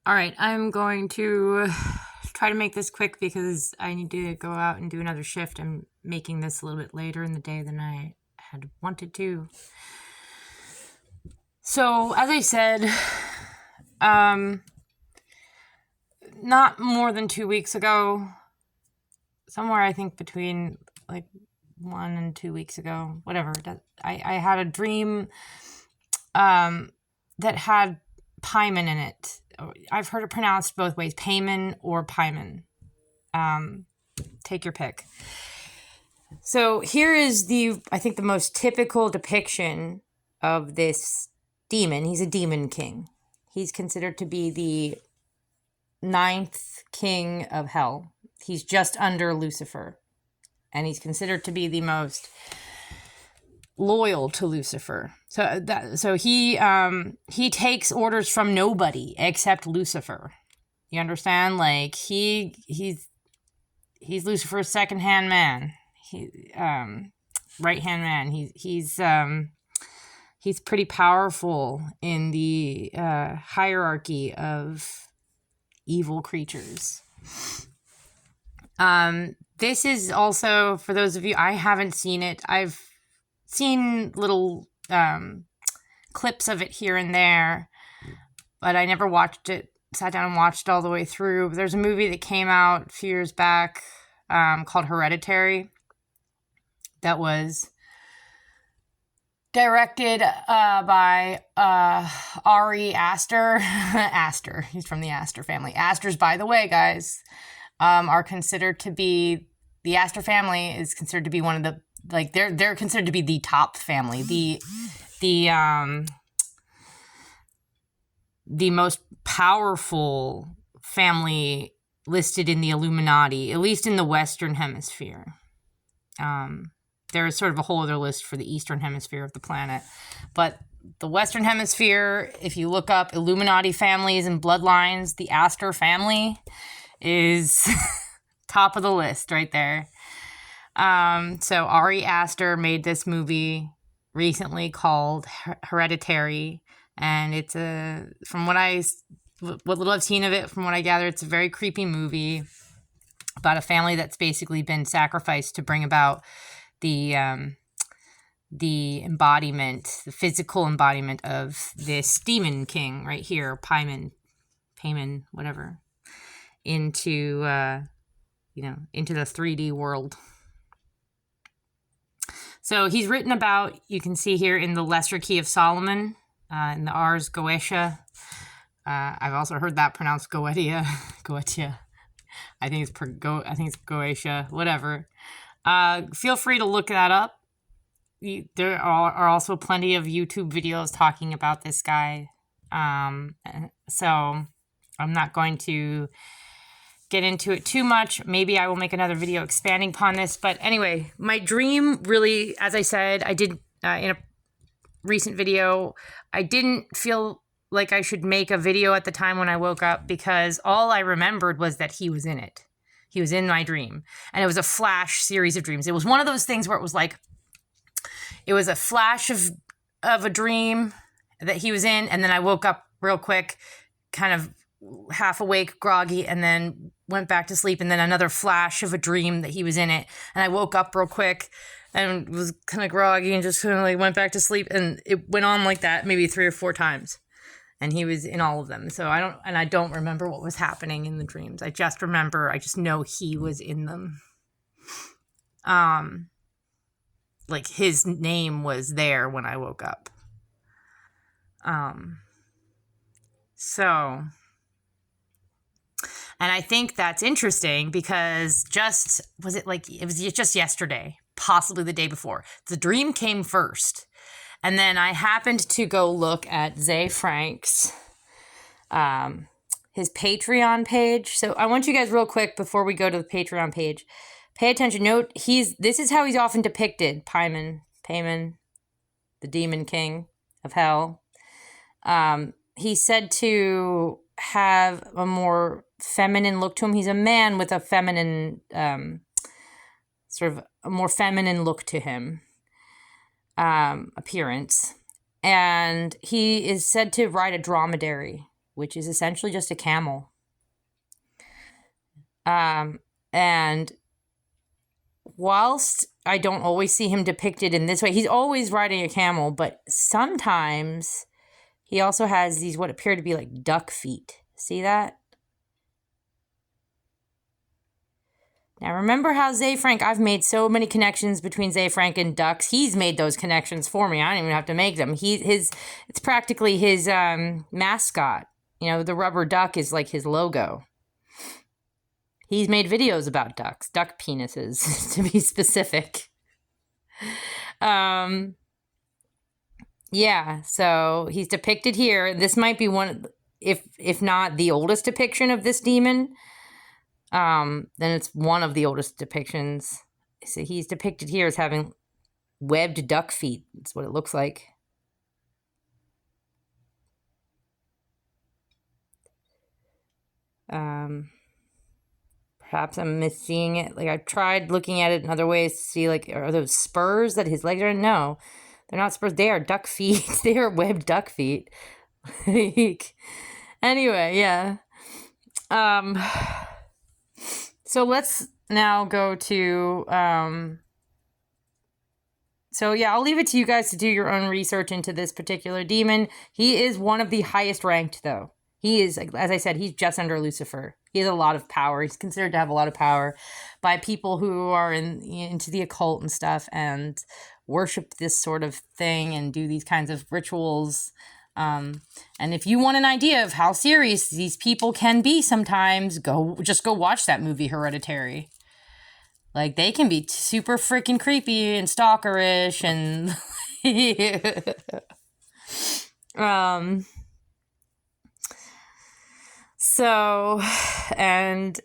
All right, I'm going to try to make this quick because I need to go out and do another shift. I'm making this a little bit later in the day than I had wanted to. So, as I said, not more than 2 weeks ago, somewhere I think between like 1 and 2 weeks ago, whatever, I had a dream that had Paimon in it. I've heard it pronounced both ways, Paimon or Paimon. Take your pick. So here is I think the most typical depiction of this demon. He's a demon king. He's considered to be the 9th king of hell. He's just under Lucifer. And he's considered to be the most loyal to Lucifer. So he takes orders from nobody except Lucifer. You understand? Like he's Lucifer's second-hand man. Right-hand man. He's pretty powerful in the hierarchy of evil creatures. This is also, for those of you, I haven't seen it. I've seen little clips of it here and there, but I never watched it, sat down and watched it all the way through. There's a movie that came out a few years back called Hereditary that was directed by Ari Aster. Aster, he's from the Aster family. Asters, by the way, guys, are considered to be, the Aster family is considered to be one of the, like, they're considered to be the top family, the most powerful family listed in the Illuminati, at least in the Western Hemisphere. There is sort of a whole other list for the Eastern Hemisphere of the planet. But the Western Hemisphere, if you look up Illuminati families and bloodlines, the Aster family is top of the list right there. So Ari Aster made this movie recently called Hereditary. And it's from what little I've seen of it, from what I gather, it's a very creepy movie about a family that's basically been sacrificed to bring about the embodiment, the physical embodiment of this demon king right here, Paimon, whatever, into the 3D world. So he's written about, you can see here in the Lesser Key of Solomon, in the Ars Goetia. I've also heard that pronounced Goetia. Goetia. I think it's Goetia, whatever. Feel free to look that up. There are also plenty of YouTube videos talking about this guy. So I'm not going to get into it too much. Maybe I will make another video expanding upon this. But anyway, my dream really, as I said, I did in a recent video, I didn't feel like I should make a video at the time when I woke up because all I remembered was that he was in it. He was in my dream. And it was a flash series of dreams. It was one of those things where it was like, it was a flash of a dream that he was in. And then I woke up real quick, kind of half awake, groggy, and then went back to sleep. And then another flash of a dream that he was in it. And I woke up real quick and was kind of groggy and just kind of like went back to sleep. And it went on like that maybe 3 or 4 times. And he was in all of them. So I don't remember what was happening in the dreams. I just know he was in them. Like his name was there when I woke up. So, and I think that's interesting because it was just yesterday, possibly the day before. The dream came first. And then I happened to go look at Zay Frank's, his Patreon page. So I want you guys real quick before we go to the Patreon page, pay attention. Note, this is how he's often depicted, Paimon, the demon king of hell. He's said to have a more feminine look to him. He's a man with a feminine, sort of a more feminine look to him. Appearance, and he is said to ride a dromedary. which is essentially just a camel. And whilst I don't always see him depicted in this way, he's always riding a camel, but sometimes he also has these what appear to be like duck feet. See that? Now remember how Ze Frank, I've made so many connections between Ze Frank and ducks. He's made those connections for me. I don't even have to make them. It's practically his mascot. You know, the rubber duck is like his logo. He's made videos about ducks, duck penises, to be specific. Yeah, so he's depicted here. This might be one, if not the oldest depiction of this demon. Then it's one of the oldest depictions. So he's depicted here as having webbed duck feet. That's what it looks like. Perhaps I'm misseeing it. Like, I've tried looking at it in other ways to see, like, are those spurs that his legs are in? No, they're not spurs. They are duck feet. They are webbed duck feet. Anyway, yeah. So let's now go to, so yeah, I'll leave it to you guys to do your own research into this particular demon. He is one of the highest ranked, though. He is, as I said, he's just under Lucifer. He has a lot of power. He's considered to have a lot of power by people who are into the occult and stuff and worship this sort of thing and do these kinds of rituals. And if you want an idea of how serious these people can be sometimes, just go watch that movie Hereditary. Like, they can be super freaking creepy and stalkerish and so and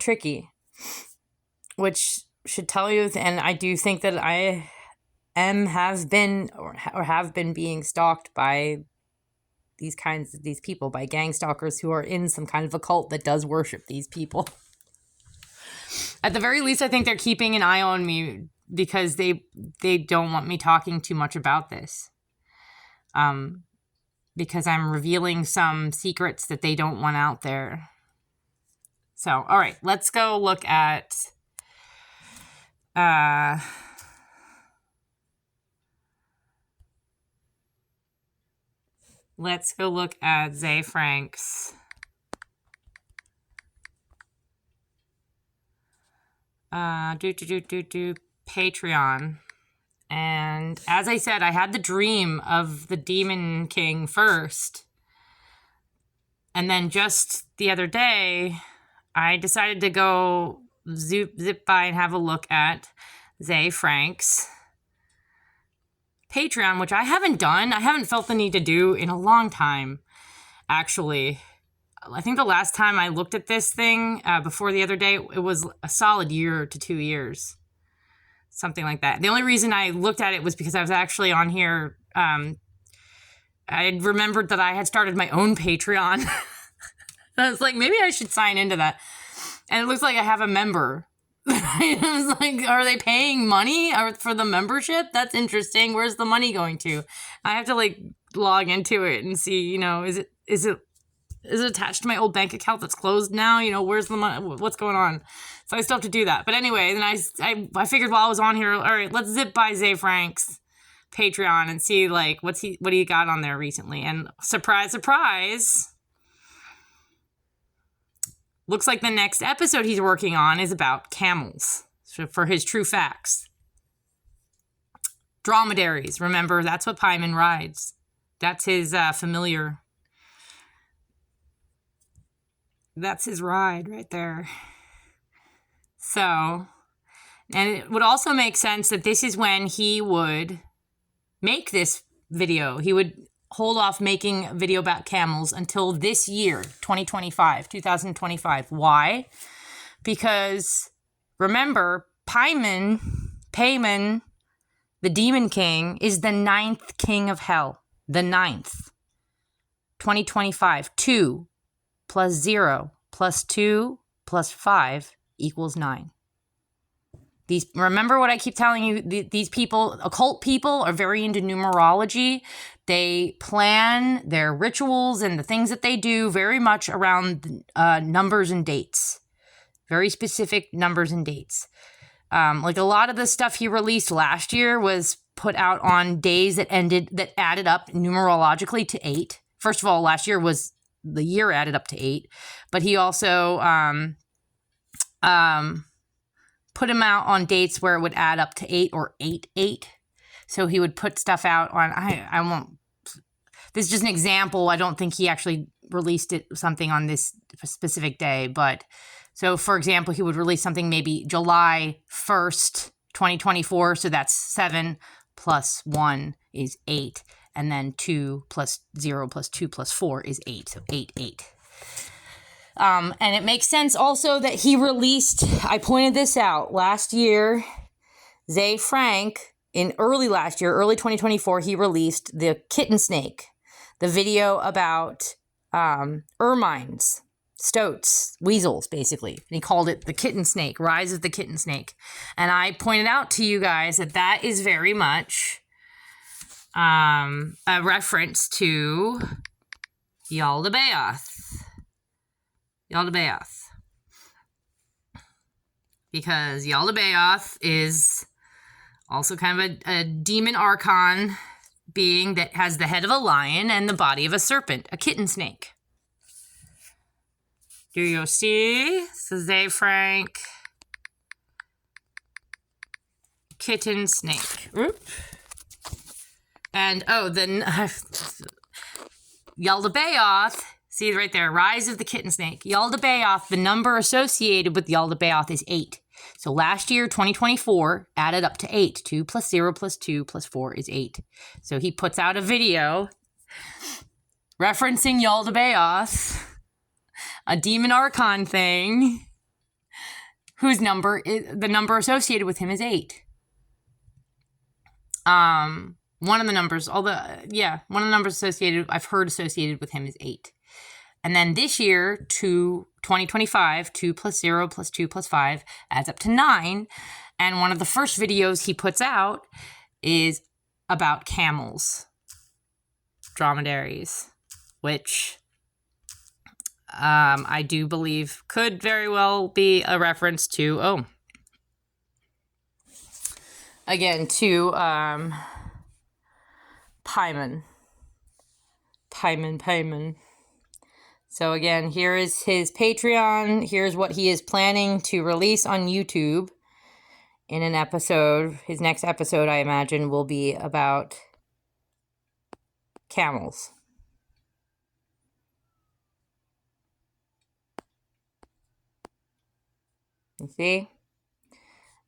tricky, which should tell you, and I do think that I have been being stalked by these people, by gang stalkers who are in some kind of a cult that does worship these people. At the very least, I think they're keeping an eye on me because they don't want me talking too much about this. Because I'm revealing some secrets that they don't want out there. So, all right, let's go look at Ze Frank's Patreon. And as I said, I had the dream of the Demon King first. And then just the other day, I decided to go zip by and have a look at Ze Frank's Patreon, which I haven't done. I haven't felt the need to do in a long time, actually. I think the last time I looked at this thing before the other day, it was a solid year to 2 years. Something like that. The only reason I looked at it was because I was actually on here. I had remembered that I had started my own Patreon. I was like, maybe I should sign into that. And it looks like I have a member. I was like, are they paying money for the membership? That's interesting. Where's the money going to? I have to like log into it and see, you know, is it attached to my old bank account that's closed now? You know, where's the money? What's going on? So I still have to do that. But anyway, then I figured while I was on here, all right, let's zip by Ze Frank's Patreon and see like what he got on there recently. And surprise, surprise, looks like the next episode he's working on is about camels. So for his true facts. Dromedaries, remember, that's what Paimon rides. That's his familiar. That's his ride right there. So, and it would also make sense that this is when he would make this video. He would hold off making a video about camels until this year, 2025. Why? Because remember, Paimon, the Demon King, is the 9th king of hell. The 9th. 2025. 2 plus 0 plus 2 plus 5 equals 9. Remember what I keep telling you, these people, occult people, are very into numerology They plan their rituals and the things that they do very much around numbers and dates, very specific numbers and dates. Like a lot of the stuff he released last year was put out on days that added up numerologically to 8. First of all, last year was the year added up to 8, but he also put them out on dates where it would add up to 8 or 8. So he would put stuff out on, I won't, this is just an example. I don't think he actually released something on this specific day, but so for example, he would release something maybe July 1st, 2024. So that's 7 plus 1 is 8. And then 2 plus 0 plus 2 plus 4 is 8. So 8. And it makes sense also that he released, I pointed this out last year, Frank, in early 2024, he released the kitten snake, the video about ermines, stoats, weasels, basically. And he called it the kitten snake, Rise of the Kitten Snake. And I pointed out to you guys that is very much a reference to Yaldabaoth. Because Yaldabaoth is also kind of a demon archon being that has the head of a lion and the body of a serpent, a kitten snake. Do you see? Says Frank. Kitten snake. Oop. And, then Yaldabaoth, see right there, Rise of the Kitten Snake. Yaldabaoth, the number associated with Yaldabaoth is 8. So last year, 2024, added up to 8. 2 plus 0 plus 2 plus 4 is 8. So he puts out a video referencing Yaldabaoth, a demon archon thing, whose the number associated with him is 8. One of the numbers I've heard associated with him is 8. And then this year, 2025, 2 plus 0 plus 2 plus 5 adds up to 9. And one of the first videos he puts out is about camels, dromedaries, which I do believe could very well be a reference to, Paimon. So again, here is his Patreon. Here's what he is planning to release on YouTube in an episode. His next episode, I imagine, will be about camels. You see?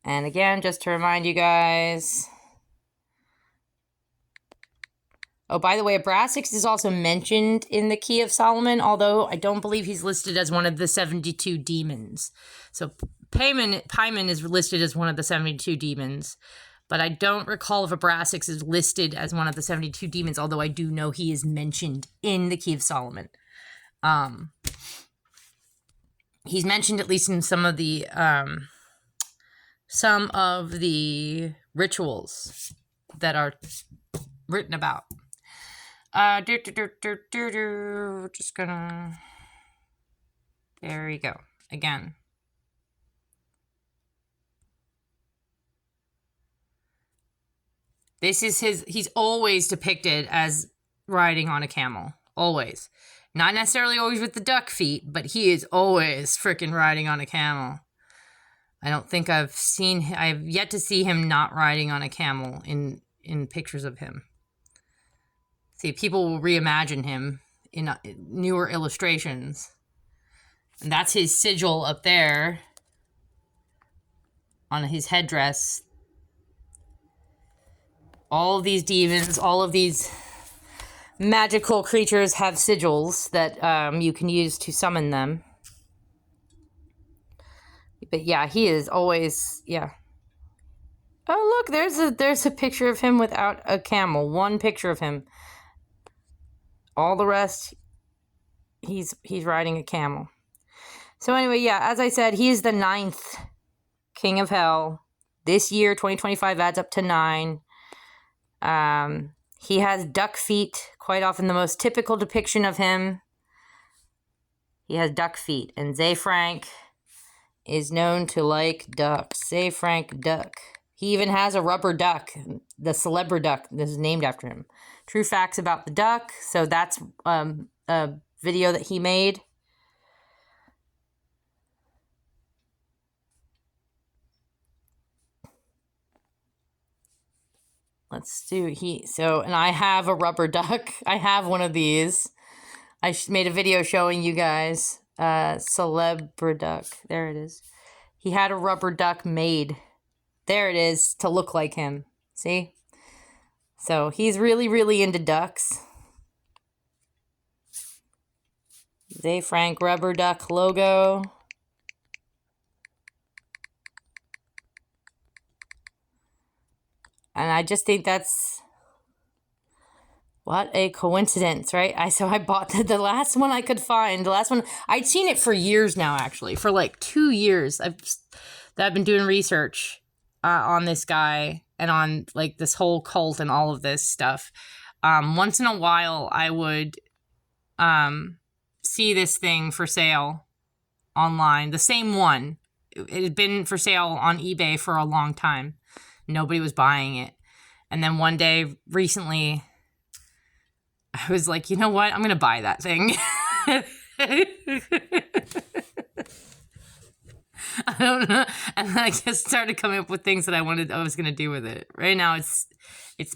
And again, just to remind you guys. Oh, by the way, Abraxas is also mentioned in the Key of Solomon, although I don't believe he's listed as one of the 72 demons. So Paimon is listed as one of the 72 demons, but I don't recall if Abraxas is listed as one of the 72 demons, although I do know he is mentioned in the Key of Solomon. He's mentioned at least in some of the rituals that are written about. Just gonna, there you go. Again. This is he's always depicted as riding on a camel. Always. Not necessarily always with the duck feet, but he is always freaking riding on a camel. I don't think I've yet to see him not riding on a camel in pictures of him. See, people will reimagine him in newer illustrations. And that's his sigil up there on his headdress. All of these demons, all of these magical creatures have sigils that you can use to summon them. But yeah, he is always, yeah. Oh, look, there's a picture of him without a camel. One picture of him. All the rest, he's riding a camel. So anyway, yeah, as I said, he is the 9th king of hell. This year, 2025, adds up to 9. He has duck feet, quite often the most typical depiction of him. He has duck feet, and Ze Frank is known to like ducks. Ze Frank duck. He even has a rubber duck, the Celebra duck. This is named after him. True facts about the duck. So that's a video that he made. Let's do and I have a rubber duck. I have one of these. I made a video showing you guys. Celebra duck. There it is. He had a rubber duck made. There it is, to look like him. See? So he's really, really into ducks. Ze Frank rubber duck logo. And I just think that's, what a coincidence, right? So I bought the last one I could find. The last one, I'd seen it for years now, actually. For like 2 years, I've been doing research on this guy and on like this whole cult and all of this stuff. Once in a while, I would see this thing for sale online. The same one. It had been for sale on eBay for a long time. Nobody was buying it. And then one day recently, I was like, you know what? I'm going to buy that thing. I don't know. And then I just started coming up with things that I was going to do with it. Right now it's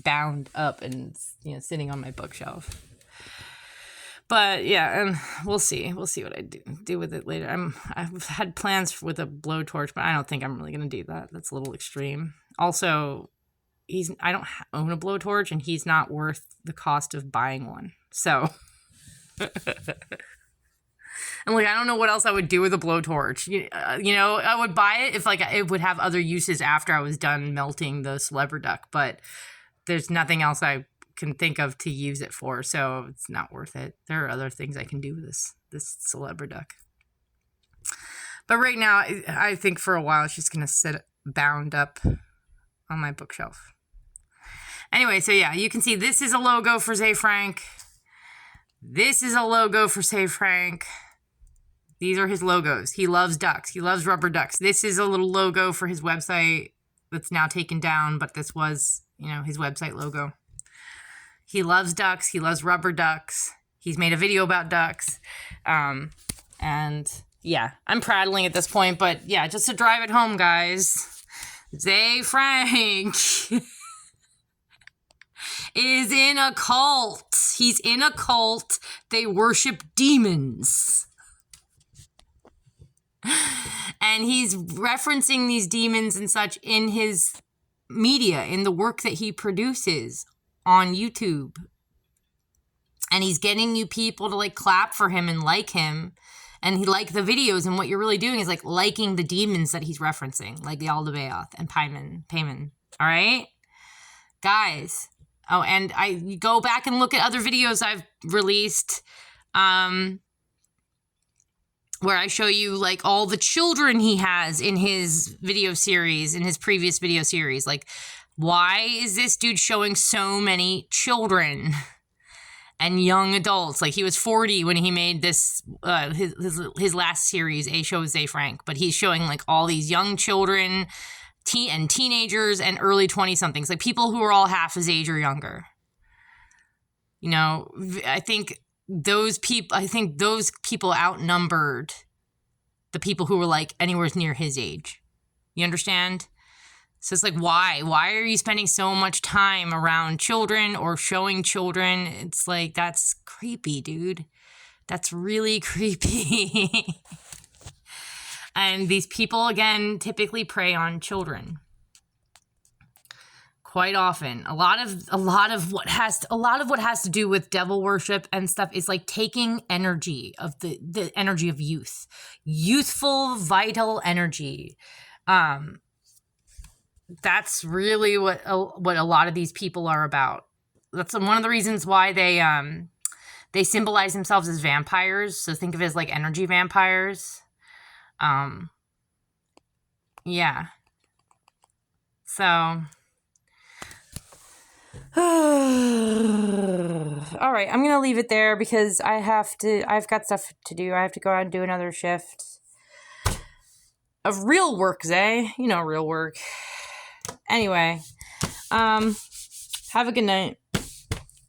bound up and it's, sitting on my bookshelf. But yeah, and we'll see. We'll see what I do with it later. I've had plans with a blowtorch, but I don't think I'm really going to do that. That's a little extreme. Also, I don't own a blowtorch, and he's not worth the cost of buying one. So, I'm like, I don't know what else I would do with a blowtorch. I would buy it if it would have other uses after I was done melting the Celebra duck, but there's nothing else I can think of to use it for, so it's not worth it. There are other things I can do with this Celebra duck. But right now, I think for a while it's just going to sit bound up on my bookshelf. Anyway, so yeah, you can see this is a logo for Ze Frank. This is a logo for Ze Frank. These are his logos. He loves ducks. He loves rubber ducks. This is a little logo for his website that's now taken down, but this was, his website logo. He loves ducks. He loves rubber ducks. He's made a video about ducks. And yeah, I'm prattling at this point, but yeah, just to drive it home, guys. Ze Frank is in a cult. He's in a cult. They worship demons. And he's referencing these demons and such in his media, in the work that he produces on YouTube. And he's getting you people to clap for him and like him. And he like the videos, and what you're really doing is liking the demons that he's referencing, like the Aldebaoth and Paimon. All right? Guys. Oh, and you go back and look at other videos I've released where I show you all the children he has in his video series, in his previous video series. Why is this dude showing so many children and young adults? He was 40 when he made this, his last series, A Show with Ze Frank. But he's showing all these young children, and teenagers and early 20-somethings, people who are all half his age or younger. I think those people outnumbered the people who were anywhere near his age. You understand? So it's why? Why are you spending so much time around children or showing children? It's that's creepy, dude. That's really creepy. And these people, again, typically prey on children. Quite often. A lot of what has to do with devil worship and stuff is taking energy of the energy of youth. Youthful, vital energy. That's really what a lot of these people are about. That's one of the reasons why they symbolize themselves as vampires. So think of it as energy vampires. Yeah. So All right, I'm gonna leave it there because I've got stuff to do. I have to go out and do another shift of real work, Zay. You know, real work. Anyway, have a good night.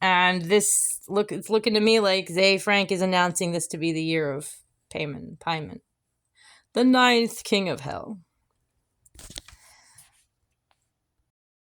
And it's looking to me like Zay Frank is announcing this to be the year of Paimon, the 9th king of hell.